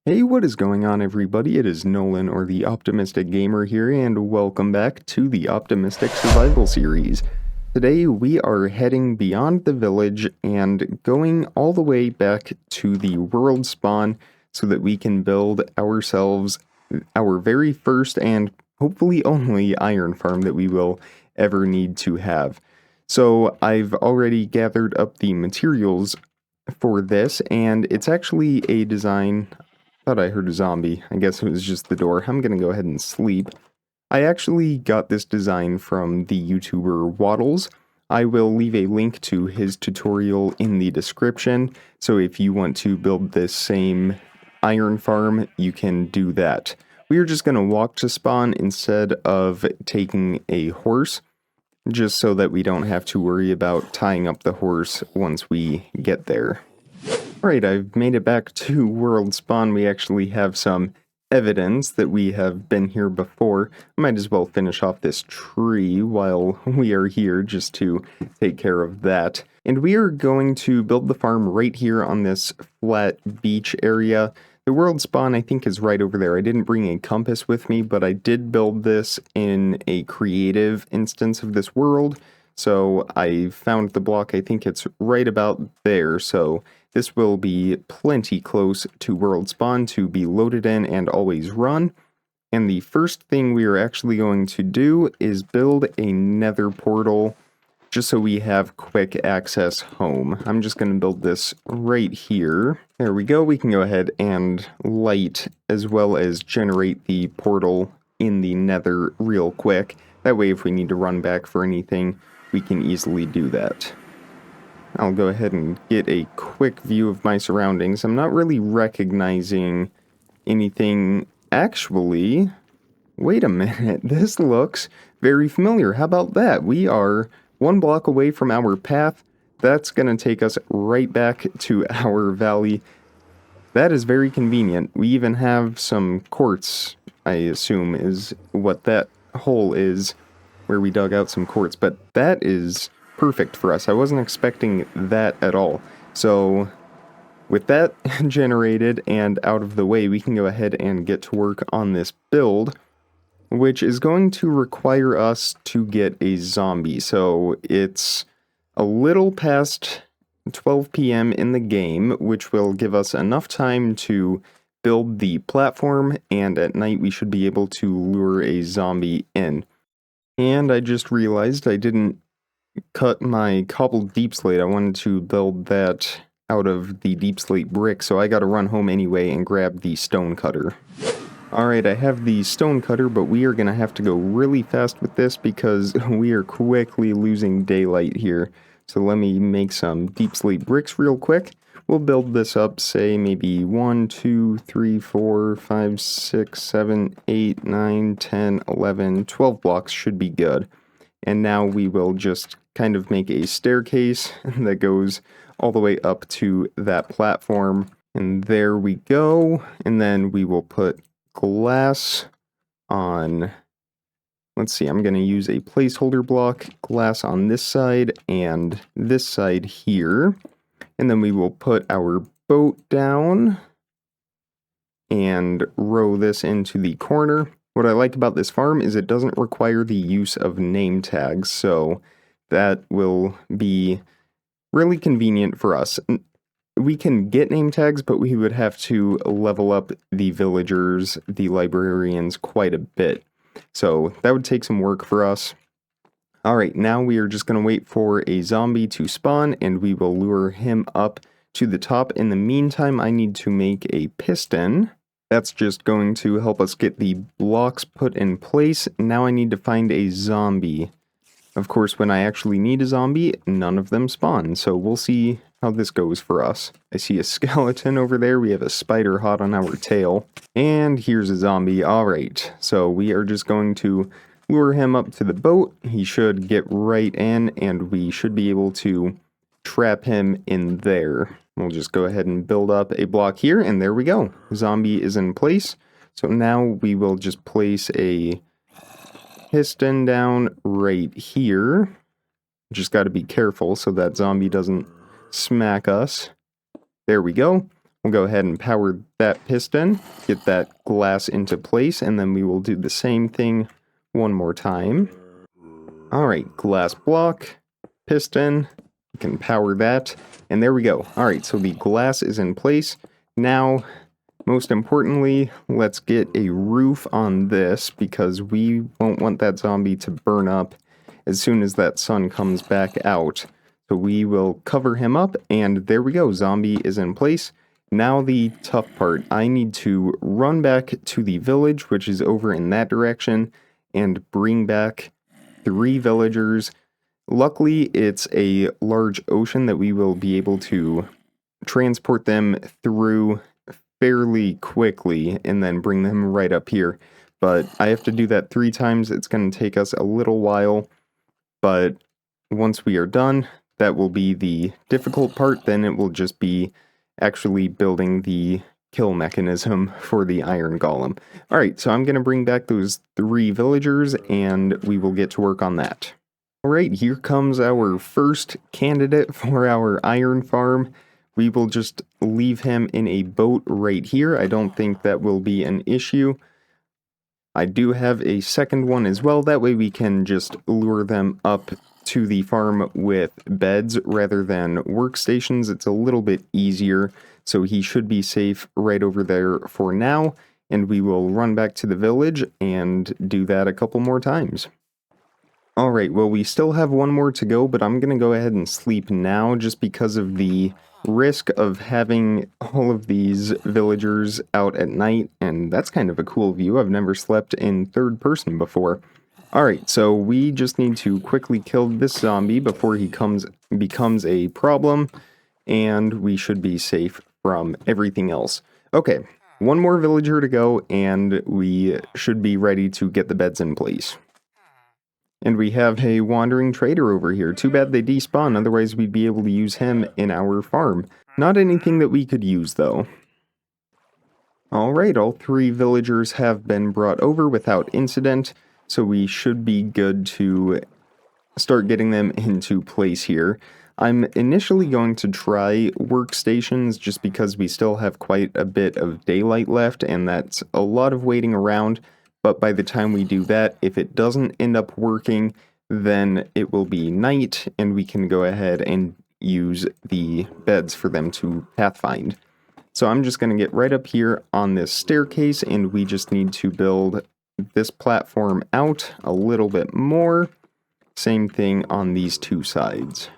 Hey, what is going on, everybody? It is Nolan, or the Optimistic Gamer here, and welcome back to the Optimistic Survival Series. Today, we are heading beyond the village and going all the way back to the world spawn so that we can build ourselves our very first and hopefully only iron farm that we will ever need to have. So, I've already gathered up the materials for this, and it's actually a design. Thought I heard a zombie. I guess it was just the door. I'm gonna go ahead and sleep. I actually got this design from the YouTuber Waddles. I will leave a link to his tutorial in the description, so if you want to build this same iron farm, you can do that. We are just gonna walk to spawn instead of taking a horse, just so that we don't have to worry about tying up the horse once we get there. Alright, I've made it back to World Spawn. We actually have some evidence that we have been here before. I might as well finish off this tree while we are here just to take care of that. And we are going to build the farm right here on this flat beach area. The World Spawn, I think, is right over there. I didn't bring a compass with me, but I did build this in a creative instance of this world. So I found the block. I think it's right about there. So this will be plenty close to world spawn to be loaded in and always run. And the first thing we are actually going to do is build a nether portal just so we have quick access home. I'm just going to build this right here. There we go. We can go ahead and light as well as generate the portal in the nether real quick. That way, if we need to run back for anything, we can easily do that. I'll go ahead and get a quick view of my surroundings. I'm not really recognizing anything. Actually, wait a minute. This looks very familiar. How about that? We are one block away from our path. That's going to take us right back to our valley. That is very convenient. We even have some quartz, I assume, is what that hole is, where we dug out some quartz. But that is perfect for us. I wasn't expecting that at all. So with that generated and out of the way, we can go ahead and get to work on this build, which is going to require us to get a zombie. So it's a little past 12 p.m. in the game, which will give us enough time to build the platform, and at night we should be able to lure a zombie in. And I just realized I didn't cut my cobbled deep slate. I wanted to build that out of the deep slate brick, so I gotta run home anyway and grab the stone cutter. Alright, I have the stone cutter, but we are gonna have to go really fast with this because we are quickly losing daylight here. So let me make some deep slate bricks real quick. We'll build this up, say maybe 1, 2, 3, 4, 5, 6, 7, 8, 9, 10, 11, 12 blocks should be good. And now we will just kind of make a staircase that goes all the way up to that platform. And there we go. And then we will put glass on, let's see, I'm going to use a placeholder block, glass on this side and this side here. And then we will put our boat down and row this into the corner. What I like about this farm is it doesn't require the use of name tags, so that will be really convenient for us. We can get name tags, but we would have to level up the villagers, the librarians, quite a bit. So that would take some work for us. Alright, now we are just going to wait for a zombie to spawn, and we will lure him up to the top. In the meantime, I need to make a piston. That's just going to help us get the blocks put in place. Now I need to find a zombie. Of course, when I actually need a zombie, none of them spawn, so we'll see how this goes for us. I see a skeleton over there. We have a spider hot on our tail. And here's a zombie. Alright, so we are just going to lure him up to the boat. He should get right in, and we should be able to trap him in there. We'll just go ahead and build up a block here, and there we go. Zombie is in place. So now we will just place a piston down right here. Just got to be careful so that zombie doesn't smack us. There we go. We'll go ahead and power that piston, get that glass into place, and then we will do the same thing one more time. Alright, glass block, piston, we can power that, and there we go. Alright, so the glass is in place. Now, most importantly, let's get a roof on this, because we won't want that zombie to burn up as soon as that sun comes back out. So we will cover him up, and there we go, zombie is in place. Now the tough part, I need to run back to the village, which is over in that direction, and bring back 3 villagers. Luckily, it's a large ocean that we will be able to transport them through fairly quickly and then bring them right up here. But I have to do that 3 times. It's going to take us a little while, but once we are done, that will be the difficult part. Then it will just be actually building the kill mechanism for the iron golem. Alright, so I'm going to bring back those 3 villagers, and we will get to work on that. Alright, here comes our first candidate for our iron farm. We will just leave him in a boat right here. I don't think that will be an issue. I do have a second one as well. That way we can just lure them up to the farm with beds rather than workstations. It's a little bit easier. So he should be safe right over there for now, and we will run back to the village and do that a couple more times. Alright, well, we still have one more to go, but I'm going to go ahead and sleep now just because of the risk of having all of these villagers out at night, and that's kind of a cool view. I've never slept in third person before. Alright, so we just need to quickly kill this zombie before he becomes a problem, and we should be safe from everything else. Okay, one more villager to go, and we should be ready to get the beds in place. And we have a wandering trader over here. Too bad they despawn, otherwise we'd be able to use him in our farm. Not anything that we could use, though. Alright, all 3 villagers have been brought over without incident, so we should be good to start getting them into place here. I'm initially going to try workstations just because we still have quite a bit of daylight left, and that's a lot of waiting around. But by the time we do that, if it doesn't end up working, then it will be night, and we can go ahead and use the beds for them to pathfind. So I'm just going to get right up here on this staircase, and we just need to build this platform out a little bit more. Same thing on these 2 sides.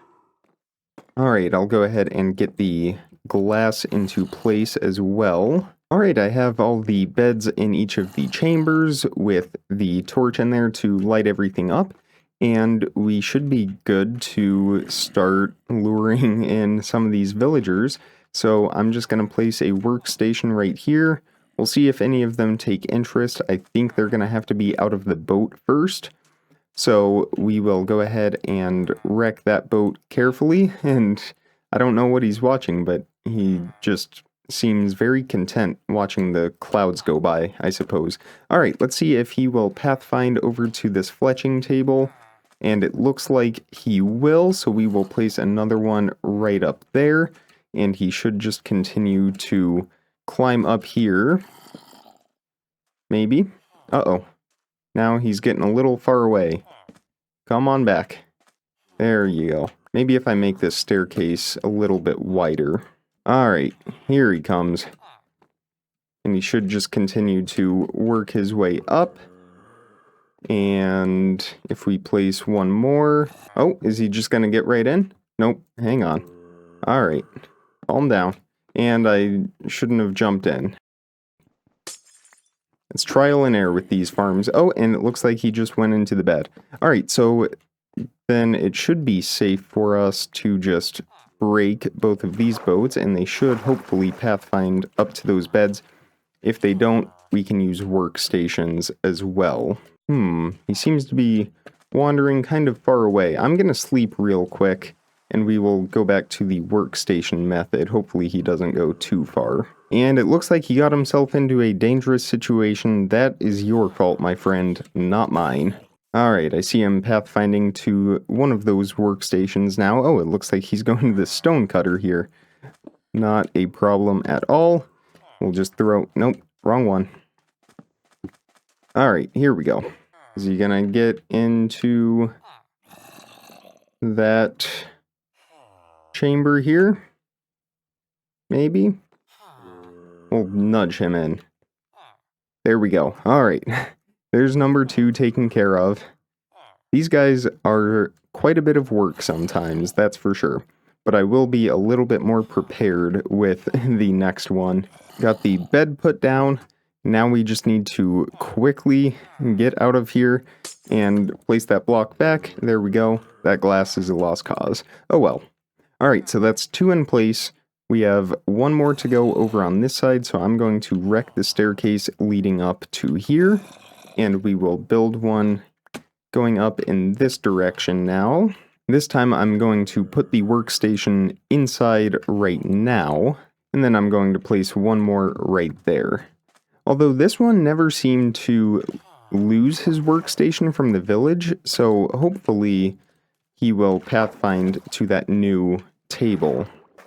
Alright, I'll go ahead and get the glass into place as well. Alright, I have all the beds in each of the chambers with the torch in there to light everything up, and we should be good to start luring in some of these villagers. So I'm just going to place a workstation right here. We'll see if any of them take interest. I think they're going to have to be out of the boat first. So we will go ahead and wreck that boat carefully, and I don't know what he's watching, but he just seems very content watching the clouds go by, I suppose. Alright, let's see if he will pathfind over to this fletching table, and it looks like he will, so we will place another one right up there, and he should just continue to climb up here. Maybe. Uh-oh. Now he's getting a little far away. Come on back. There you go. Maybe if I make this staircase a little bit wider. Alright, here he comes. And he should just continue to work his way up. And if we place one more... Oh, is he just going to get right in? Nope, hang on. Alright, calm down. And I shouldn't have jumped in. It's trial and error with these farms. Oh, and it looks like he just went into the bed. Alright, so then it should be safe for us to just break both of these boats, and they should hopefully pathfind up to those beds. If they don't, we can use workstations as well. He seems to be wandering kind of far away. I'm going to sleep real quick, and we will go back to the workstation method. Hopefully he doesn't go too far. And it looks like he got himself into a dangerous situation. That is your fault, my friend, not mine. Alright, I see him pathfinding to one of those workstations now. Oh, it looks like he's going to the stone cutter here. Not a problem at all. We'll just throw... Nope, wrong one. Alright, here we go. Is he gonna get into that chamber here? Maybe? We'll nudge him in. There we go. Alright. There's number 2 taken care of. These guys are quite a bit of work sometimes, that's for sure. But I will be a little bit more prepared with the next one. Got the bed put down. Now we just need to quickly get out of here and place that block back. There we go. That glass is a lost cause. Oh well. Alright, so that's 2 in place. We have 1 more to go over on this side, so I'm going to wreck the staircase leading up to here. And we will build one going up in this direction now. This time I'm going to put the workstation inside right now, and then I'm going to place 1 more right there. Although this one never seemed to lose his workstation from the village, so hopefully he will pathfind to that new table.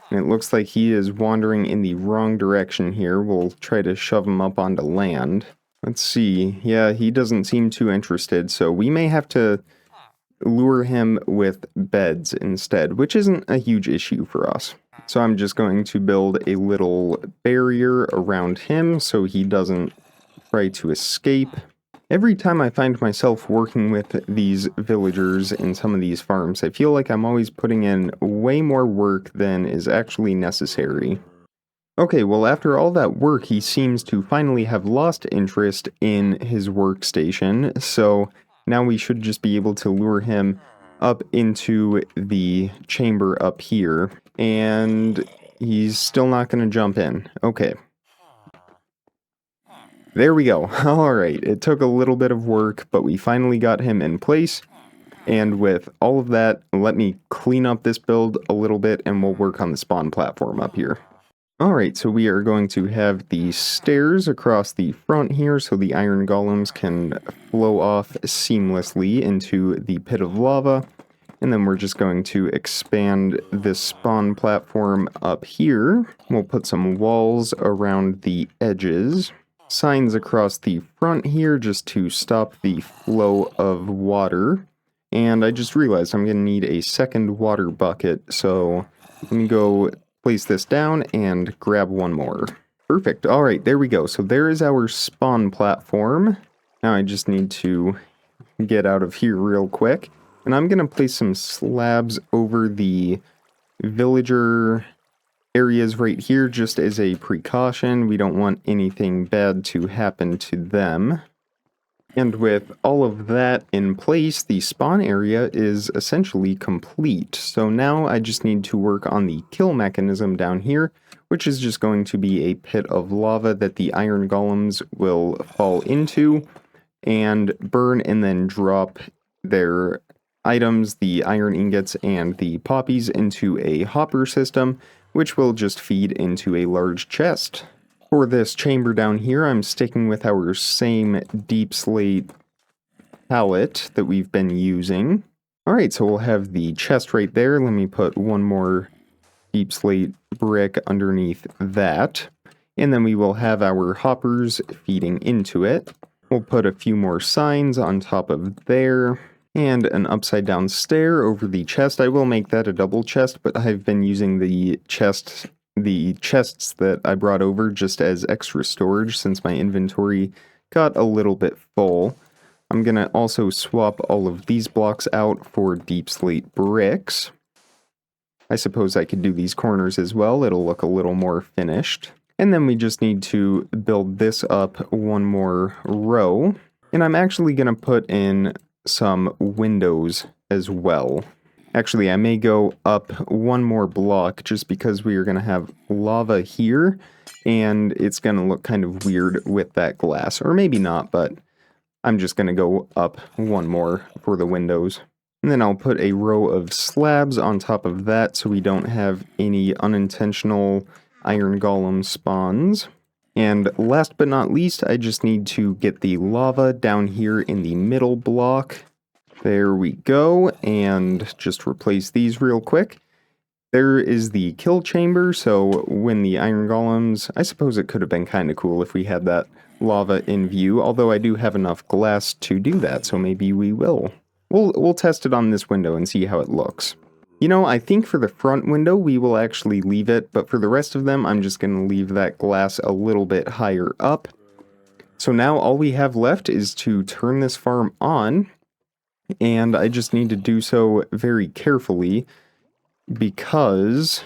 And it looks like he is wandering in the wrong direction here. We'll try to shove him up onto land. Let's see. Yeah, he doesn't seem too interested, so we may have to lure him with beds instead, which isn't a huge issue for us. So I'm just going to build a little barrier around him so he doesn't try to escape. Every time I find myself working with these villagers in some of these farms, I feel like I'm always putting in way more work than is actually necessary. Okay, well after all that work, he seems to finally have lost interest in his workstation, so now we should just be able to lure him up into the chamber up here, and he's still not going to jump in. Okay. There we go. Alright, it took a little bit of work, but we finally got him in place, and with all of that, let me clean up this build a little bit, and we'll work on the spawn platform up here. Alright, so we are going to have the stairs across the front here so the iron golems can flow off seamlessly into the pit of lava. And then we're just going to expand this spawn platform up here. We'll put some walls around the edges. Signs across the front here just to stop the flow of water. And I just realized I'm going to need a second water bucket, so let me go place this down and grab 1 more. Perfect. Alright, there we go. So there is our spawn platform. Now I just need to get out of here real quick. And I'm going to place some slabs over the villager areas right here just as a precaution. We don't want anything bad to happen to them. And with all of that in place, the spawn area is essentially complete. So now I just need to work on the kill mechanism down here, which is just going to be a pit of lava that the iron golems will fall into and burn and then drop their items, the iron ingots and the poppies, into a hopper system, which will just feed into a large chest. For this chamber down here, I'm sticking with our same deep slate palette that we've been using. Alright, so we'll have the chest right there. Let me put 1 more deep slate brick underneath that. And then we will have our hoppers feeding into it. We'll put a few more signs on top of there. And an upside down stair over the chest. I will make that a double chest, but I've been using the chests that I brought over just as extra storage since my inventory got a little bit full. I'm going to also swap all of these blocks out for deep slate bricks. I suppose I could do these corners as well. It'll look a little more finished. And then we just need to build this up 1 more row. And I'm actually going to put in some windows as well. Actually, I may go up 1 more block just because we are going to have lava here, and it's going to look kind of weird with that glass. Or maybe not, but I'm just going to go up 1 more for the windows. And then I'll put a row of slabs on top of that so we don't have any unintentional iron golem spawns. And last but not least, I just need to get the lava down here in the middle block. There we go, and just replace these real quick. There is the kill chamber, so when the iron golems, I suppose it could have been kind of cool if we had that lava in view, although I do have enough glass to do that, so maybe we will. We'll test it on this window and see how it looks. You know, I think for the front window we will actually leave it, but for the rest of them I'm just going to leave that glass a little bit higher up. So now all we have left is to turn this farm on, and I just need to do so very carefully because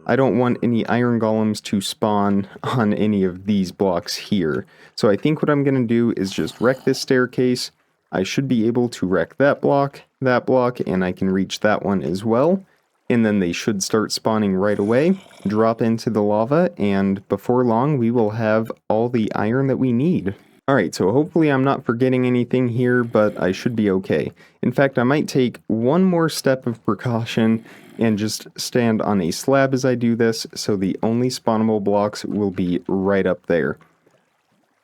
I don't want any iron golems to spawn on any of these blocks here. So I think what I'm going to do is just wreck this staircase. I should be able to wreck that block, and I can reach that one as well. And then they should start spawning right away, drop into the lava, and before long we will have all the iron that we need. Alright, so hopefully I'm not forgetting anything here, but I should be okay. In fact, I might take one more step of precaution and just stand on a slab as I do this, so the only spawnable blocks will be right up there.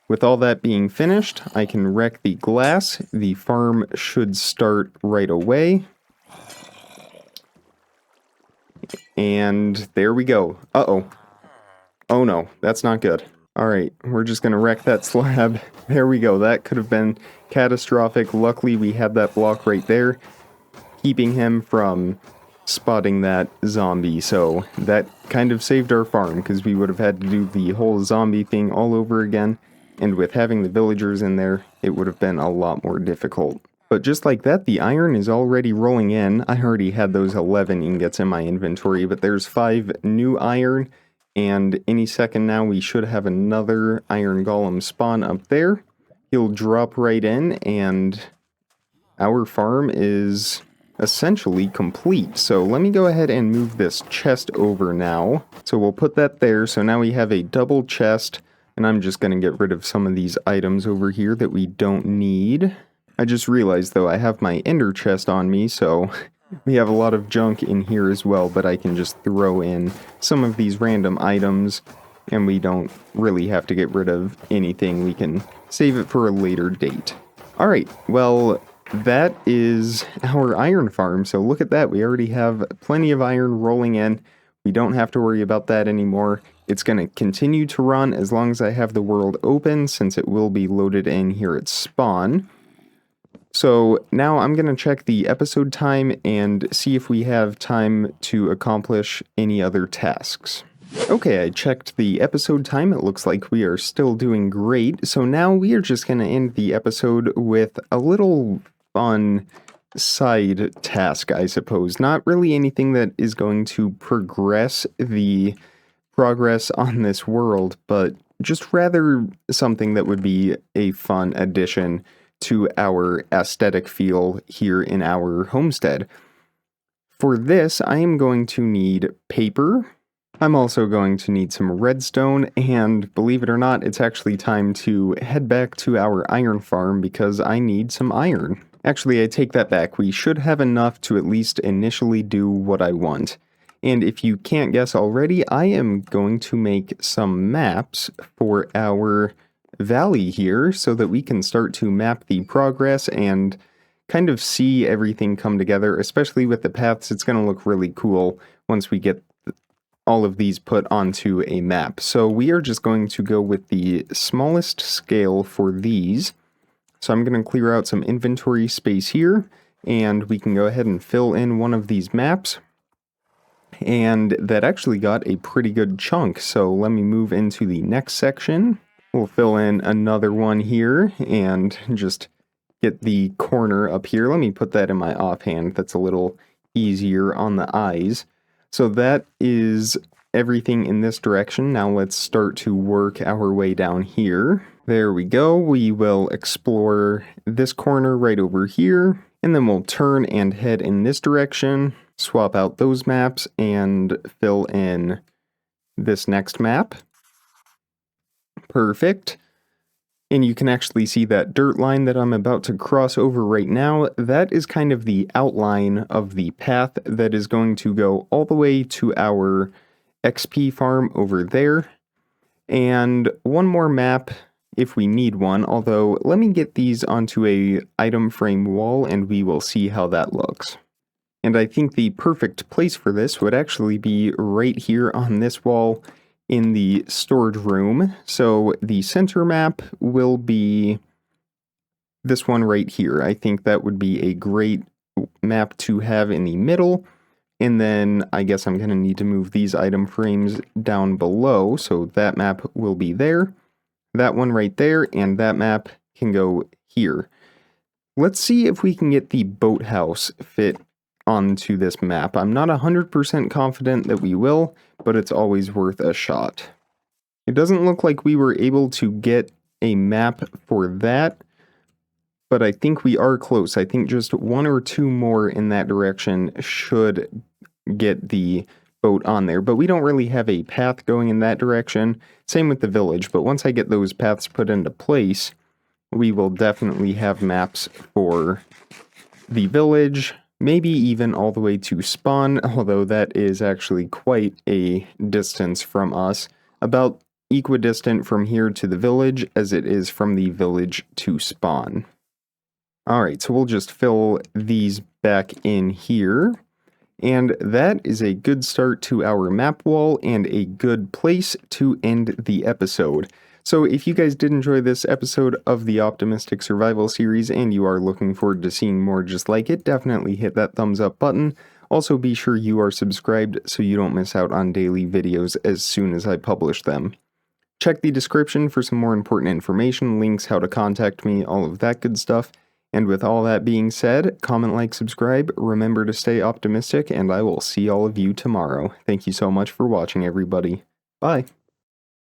With all that being finished, I can wreck the glass. The farm should start right away. And there we go. Uh-oh. Oh no, that's not good. Alright, we're just gonna wreck that slab. There we go, that could have been catastrophic. Luckily we had that block right there, keeping him from spotting that zombie, so that kind of saved our farm, because we would have had to do the whole zombie thing all over again, and with having the villagers in there, it would have been a lot more difficult. But just like that, the iron is already rolling in. I already had those 11 ingots in my inventory, but there's 5 new iron, and any second now we should have another iron golem spawn up there. He'll drop right in, and our farm is essentially complete. So let me go ahead and move this chest over now. So we'll put that there. So now we have a double chest, and I'm just going to get rid of some of these items over here that we don't need. I just realized though I have my ender chest on me, so we have a lot of junk in here as well, but I can just throw in some of these random items, and we don't really have to get rid of anything. We can save it for a later date. Alright, well, that is our iron farm, so look at that. We already have plenty of iron rolling in. We don't have to worry about that anymore. It's going to continue to run as long as I have the world open, since it will be loaded in here at spawn. So now I'm going to check the episode time and see if we have time to accomplish any other tasks. Okay, I checked the episode time. It looks like we are still doing great. So now we are just going to end the episode with a little fun side task, I suppose. Not really anything that is going to progress the progress on this world, but just rather something that would be a fun addition to our aesthetic feel here in our homestead. For this, I am going to need paper. I'm also going to need some redstone, and believe it or not, it's actually time to head back to our iron farm because I need some iron. Actually, I take that back. We should have enough to at least initially do what I want. And if you can't guess already, I am going to make some maps for our valley here so that we can start to map the progress and kind of see everything come together, especially with the paths. It's going to look really cool once we get all of these put onto a map. So we are just going to go with the smallest scale for these. So I'm going to clear out some inventory space here, and we can go ahead and fill in one of these maps. And that actually got a pretty good chunk, so let me move into the next section. We'll fill in another one here and just get the corner up here. Let me put that in my offhand. That's a little easier on the eyes. So that is everything in this direction. Now let's start to work our way down here. There we go. We will explore this corner right over here, and then we'll turn and head in this direction, swap out those maps, and fill in this next map. Perfect. And you can actually see that dirt line that I'm about to cross over right now. That is kind of the outline of the path that is going to go all the way to our XP farm over there. And one more map if we need one, although let me get these onto a item frame wall and we will see how that looks. And I think the perfect place for this would actually be right here on this wall in the storage room. So the center map will be this one right here. I think that would be a great map to have in the middle. And then I guess I'm going to need to move these item frames down below. So that map will be there, that one right there, and that map can go here. Let's see if we can get the boathouse fit onto this map. I'm not 100% confident that we will, but it's always worth a shot. It doesn't look like we were able to get a map for that, but I think we are close. I think just one or two more in that direction should get the boat on there, but we don't really have a path going in that direction. Same with the village, but once I get those paths put into place, we will definitely have maps for the village, maybe even all the way to spawn, although that is actually quite a distance from us. About equidistant from here to the village as it is from the village to spawn. Alright, so we'll just fill these back in here. And that is a good start to our map wall and a good place to end the episode. So if you guys did enjoy this episode of the Optimistic Survival series and you are looking forward to seeing more just like it, definitely hit that thumbs up button. Also be sure you are subscribed so you don't miss out on daily videos as soon as I publish them. Check the description for some more important information, links, how to contact me, all of that good stuff. And with all that being said, comment, like, subscribe, remember to stay optimistic, and I will see all of you tomorrow. Thank you so much for watching, everybody. Bye.